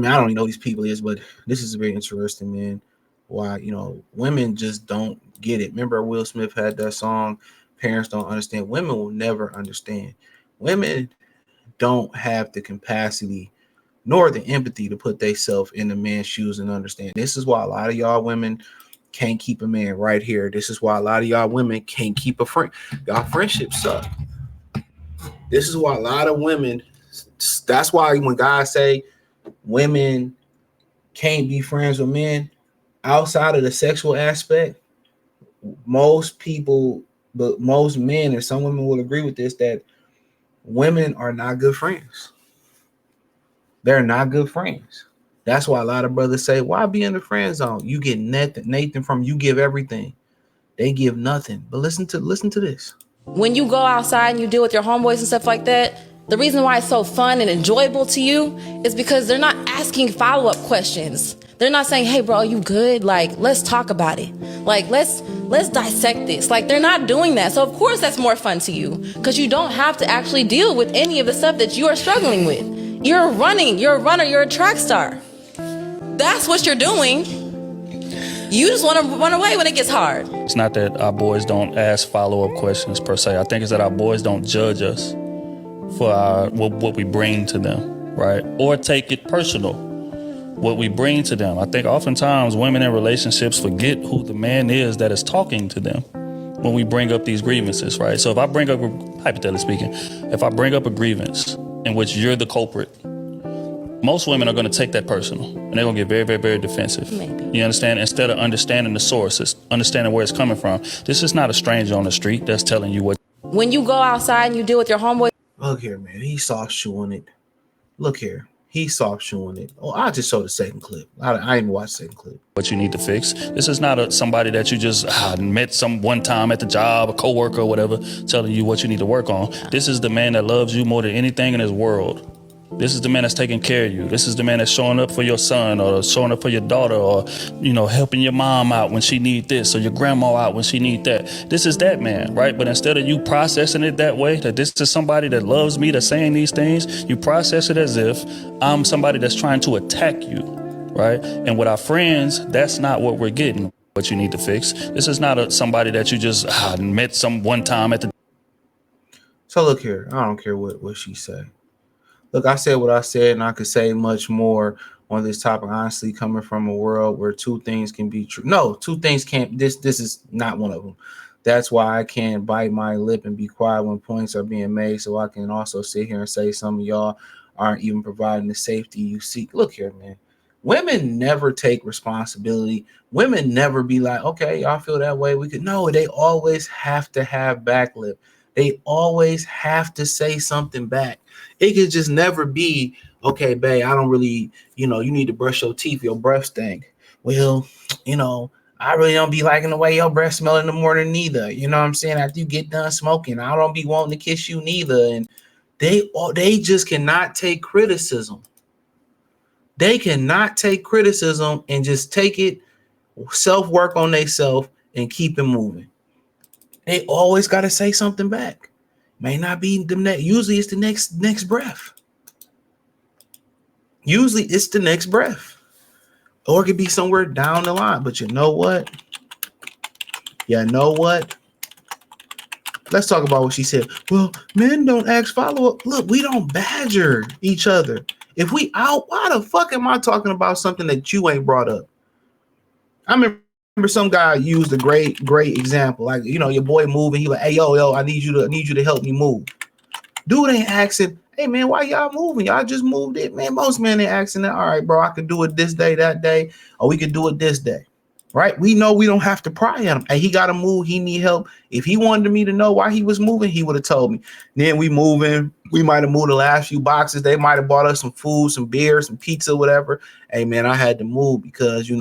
mean, I don't even know who these people is, but this is very interesting, man. Why, women just don't get it. Remember Will Smith had that song, Parents Don't Understand. Women will never understand. Women don't have the capacity nor the empathy to put themselves in the man's shoes and understand. This is why a lot of y'all women can't keep a man right here. This is why a lot of y'all women can't keep a friend. Y'all friendships suck. This is why a lot of women, that's why when guys say women can't be friends with men outside of the sexual aspect, most people, but most men and some women will agree with this, that women are not good friends. They're not good friends. That's why a lot of brothers say, why be in the friend zone? You get Nathan from you give everything. They give nothing. But listen to this. When you go outside and you deal with your homeboys and stuff like that, the reason why it's so fun and enjoyable to you is because they're not asking follow-up questions. They're not saying, hey, bro, are you good? Like, let's talk about it. Like, let's dissect this. Like, they're not doing that. So, of course, that's more fun to you because you don't have to actually deal with any of the stuff that you are struggling with. You're a runner, you're a track star. That's what you're doing. You just want to run away when it gets hard. It's not that our boys don't ask follow-up questions per se. I think it's that our boys don't judge us for what we bring to them, right? Or take it personal, what we bring to them. I think oftentimes women in relationships forget who the man is that is talking to them when we bring up these grievances, right? So if I bring up, hypothetically speaking, if I bring up a grievance in which you're the culprit, most women are going to take that personal and they're going to get very, very, very defensive. Maybe. You understand? Instead of understanding the sources, understanding where it's coming from. This is not a stranger on the street that's telling you what. When you go outside and you deal with your homeboy. Look here, man. He soft shoeing it. Look here. He soft shoeing it. Oh, I just saw the second clip. I didn't watch the second clip. What you need to fix. This is not somebody that you just met one time at the job, a coworker or whatever, telling you what you need to work on. This is the man that loves you more than anything in this world. This is the man that's taking care of you. This is the man that's showing up for your son or showing up for your daughter or, helping your mom out when she need this or your grandma out when she need that. This is that man, right? But instead of you processing it that way, that this is somebody that loves me, that's saying these things, you process it as if I'm somebody that's trying to attack you, right? And with our friends, that's not what we're getting. What you need to fix. This is not somebody that you just met one time at the. So look here. I don't care what she said. Look, I said what I said, and I could say much more on this topic, honestly, coming from a world where two things can be true. No, two things can't. This is not one of them. That's why I can't bite my lip and be quiet when points are being made, so I can also sit here and say some of y'all aren't even providing the safety you seek. Look here, man. Women never take responsibility. Women never be like, okay, y'all feel that way. No, they always have to have back lip. They always have to say something back. It could just never be, okay, babe, I don't really, you need to brush your teeth, your breath stink. Well, I really don't be liking the way your breath smell in the morning neither. You know what I'm saying? After you get done smoking, I don't be wanting to kiss you neither. And they just cannot take criticism. They cannot take criticism and just take it, self-work on themselves and keep it moving. They always got to say something back. May not be the next. Usually it's the next breath. Usually it's the next breath. Or it could be somewhere down the line. But you know what? Let's talk about what she said. Well, men don't ask follow-up. Look, we don't badger each other. If we out, why the fuck am I talking about something that you ain't brought up? I remember some guy used a great example. Like, your boy moving. He like, hey, yo, I need you to help me move. Dude ain't asking, hey man, why y'all moving? Y'all just moved it, man. Most men ain't asking that. All right, bro, I could do it this day, that day, or we could do it this day. Right? We know we don't have to pry at him. Hey, he got to move. He need help. If he wanted me to know why he was moving, he would have told me. Then we moving. We might have moved the last few boxes. They might have bought us some food, some beer, some pizza, whatever. Hey man, I had to move because we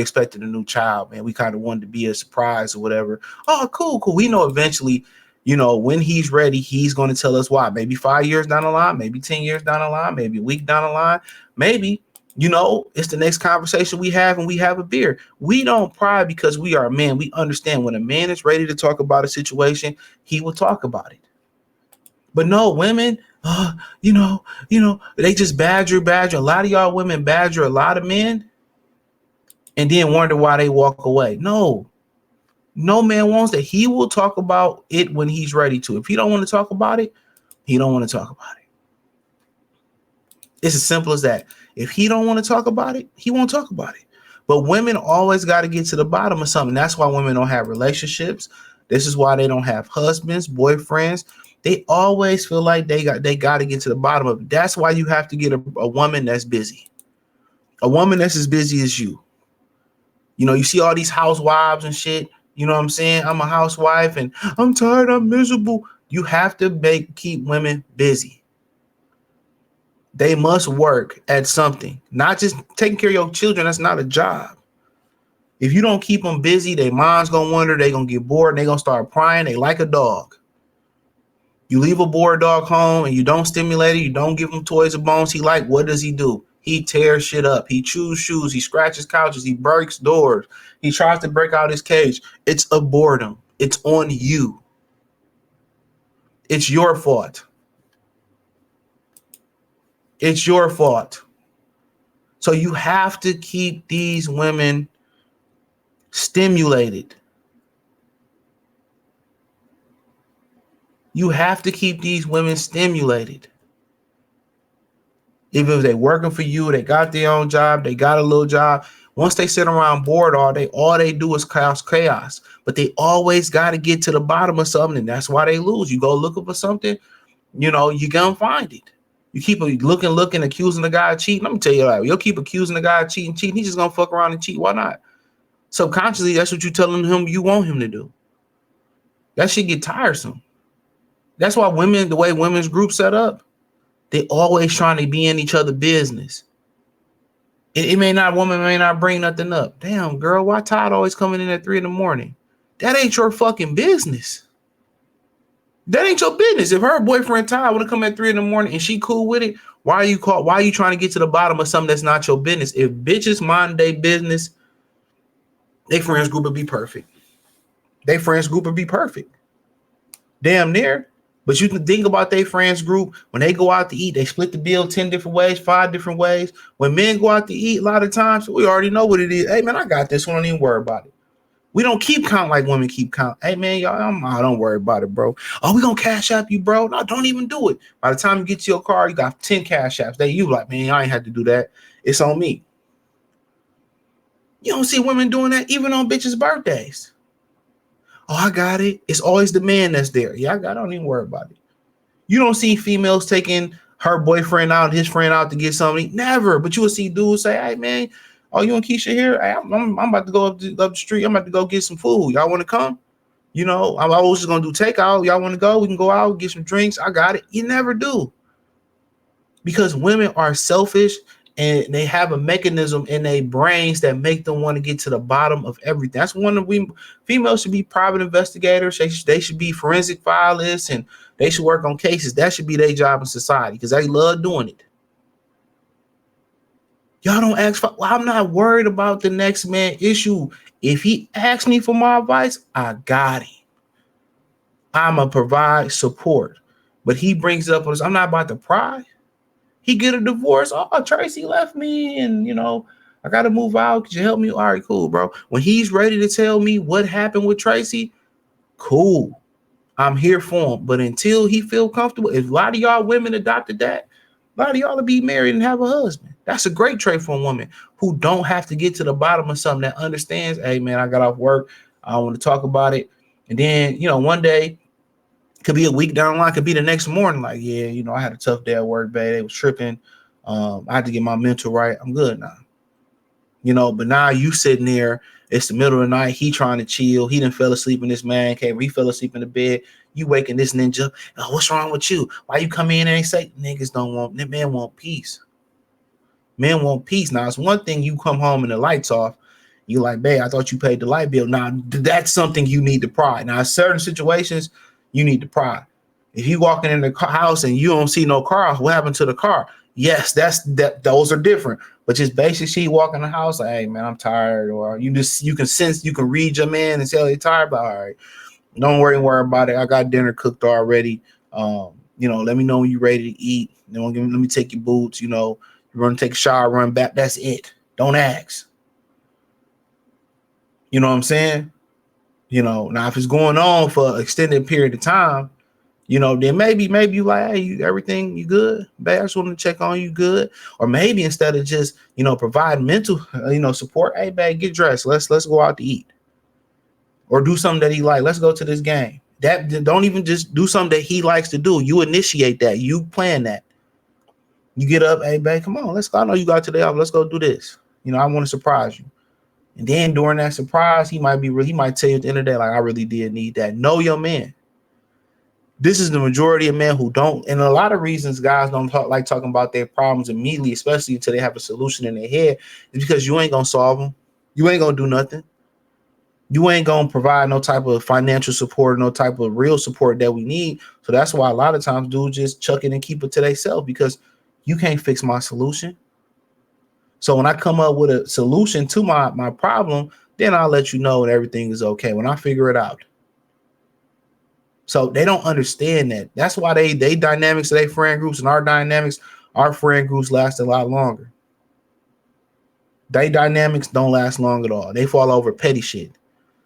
expected a new child, man. We kind of wanted to be a surprise or whatever. Oh, cool. We know eventually, when he's ready, he's going to tell us why. Maybe 5 years down the line, maybe 10 years down the line, maybe a week down the line, maybe, it's the next conversation we have and we have a beer. We don't pry because we are men. We understand when a man is ready to talk about a situation, he will talk about it. But no, women, They just badger. A lot of y'all women badger a lot of men and then wonder why they walk away. No man wants that. He will talk about it when he's ready to. If he don't want to talk about it, he don't want to talk about it. It's as simple as that. If he don't want to talk about it, he won't talk about it. But women always got to get to the bottom of something. That's why women don't have relationships. This is why they don't have husbands, boyfriends. They always feel like they got to get to the bottom of it. That's why you have to get a woman that's busy. A woman that's as busy as you. You see all these housewives and shit. You know what I'm saying? I'm a housewife and I'm tired, I'm miserable. You have to keep women busy. They must work at something, not just taking care of your children. That's not a job. If you don't keep them busy, their mom's going to wonder, they're going to get bored, and they're going to start prying. They like a dog. You leave a bored dog home and you don't stimulate it, you don't give him toys or bones. What does he do? He tears shit up. He chews shoes. He scratches couches. He breaks doors. He tries to break out his cage. It's a boredom. It's on you. It's your fault. It's your fault. So you have to keep these women stimulated. You have to keep these women stimulated. Even if they're working for you, they got their own job, they got a little job. Once they sit around bored all they do is cause chaos. But they always got to get to the bottom of something, and that's why they lose. You go looking for something, you're gonna find it. You keep looking, accusing the guy of cheating. Let me tell you, you'll keep accusing the guy of cheating. He's just gonna fuck around and cheat. Why not? Subconsciously, that's what you're telling him you want him to do. That shit get tiresome. That's why the way women's groups set up, they always trying to be in each other's business. Woman may not bring nothing up. Damn, girl, why Todd always coming in at 3 a.m? That ain't your fucking business. That ain't your business. If her boyfriend Todd want to come at 3 a.m. and she cool with it, why are you trying to get to the bottom of something that's not your business? If bitches mind their business, their friends group would be perfect. Damn near. But you can think about their friends group. When they go out to eat, they split the bill 10 different ways, 5 different ways. When men go out to eat, a lot of times, we already know what it is. Hey, man, I got this one. Don't even worry about it. We don't keep count like women keep count. Hey, man, y'all, don't worry about it, bro. Oh, we going to cash app you, bro. No, don't even do it. By the time you get to your car, you got 10 cash apps. You like, man, I ain't had to do that. It's on me. You don't see women doing that even on bitches' birthdays. Oh, I got it. It's always the man that's there. Yeah, I don't even worry about it. You don't see females taking her boyfriend out, his friend out to get something. Never. But you will see dudes say, hey, man, oh, you and Keisha here? Hey, I'm about to go up the street. I'm about to go get some food. Y'all want to come? I was just going to do takeout. Y'all want to go? We can go out, get some drinks. I got it. You never do. Because women are selfish. And they have a mechanism in their brains that make them want to get to the bottom of everything. That's one of females should be private investigators. They should be forensic filers, and they should work on cases. That should be their job in society because they love doing it. Y'all don't ask for. Well, I'm not worried about the next man issue. If he asks me for my advice, I got him. I'ma provide support. But he brings up, I'm not about to pry. He get a divorce. Oh, Tracy left me, and I gotta move out. Could you help me? All right, cool, bro. When he's ready to tell me what happened with Tracy, cool. I'm here for him. But until he feel comfortable, if a lot of y'all women adopted that, a lot of y'all to be married and have a husband. That's a great trait for a woman who don't have to get to the bottom of something, that understands, hey man, I got off work. I want to talk about it. And then, one day, could be a week down the line, could be the next morning. Like, yeah, I had a tough day at work, babe. They was tripping. I had to get my mental right. I'm good now. But now you sitting there, it's the middle of the night. He trying to chill. He done fell asleep in this man cave. He fell asleep in the bed. You waking this ninja. Oh, what's wrong with you? Why you come in and ain't say men want peace. Men want peace. Now, it's one thing you come home and the lights off. You like, babe, I thought you paid the light bill. Now, that's something you need to pry. Now, certain situations, you need to pry. If you walking in the house and you don't see no car, what happened to the car? Yes, those are different. But just basically, she walk in the house like, hey man, I'm tired, or you can sense, you can read your man and say, oh, you're tired, but all right, don't worry about it. I got dinner cooked already. Let me know when you're ready to eat. Let me take your boots. You run, take a shower, run back. That's it. Don't ask. You know what I'm saying? Now if it's going on for an extended period of time, then maybe you like, hey, everything you good? Babe, I just want to check on you good. Or maybe instead of just, provide mental, support, hey, babe, get dressed. Let's go out to eat. Or do something that he like. Let's go to this game. That don't even just do something that he likes to do. You initiate that. You plan that. You get up, hey, babe, come on, let's go. I know you got today off. Let's go do this. I want to surprise you. And then during that surprise, he might tell you at the end of the day, like, I really did need that. Know your man. This is the majority of men who don't. And a lot of reasons guys don't talking about their problems immediately, especially until they have a solution in their head, is because you ain't going to solve them. You ain't going to do nothing. You ain't going to provide no type of financial support, no type of real support that we need. So that's why a lot of times dudes just chuck it and keep it to themselves, because you can't fix my solution. So when I come up with a solution to my problem, then I'll let you know that everything is okay when I figure it out. So they don't understand that. That's why they dynamics of their friend groups and our friend groups last a lot longer. They dynamics don't last long at all. They fall over petty shit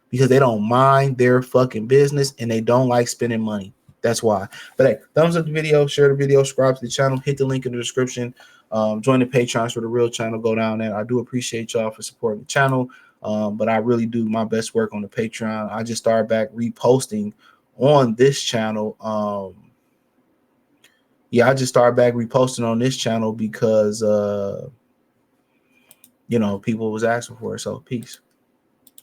because they don't mind their fucking business and they don't like spending money. That's why. But hey, thumbs up the video, share the video, subscribe to the channel, hit the link in the description. Join the Patreon for the real channel. Go down there. I do appreciate y'all for supporting the channel. But I really do my best work on the Patreon. I just started back reposting on this channel. I just started back reposting on this channel because people was asking for it. So peace.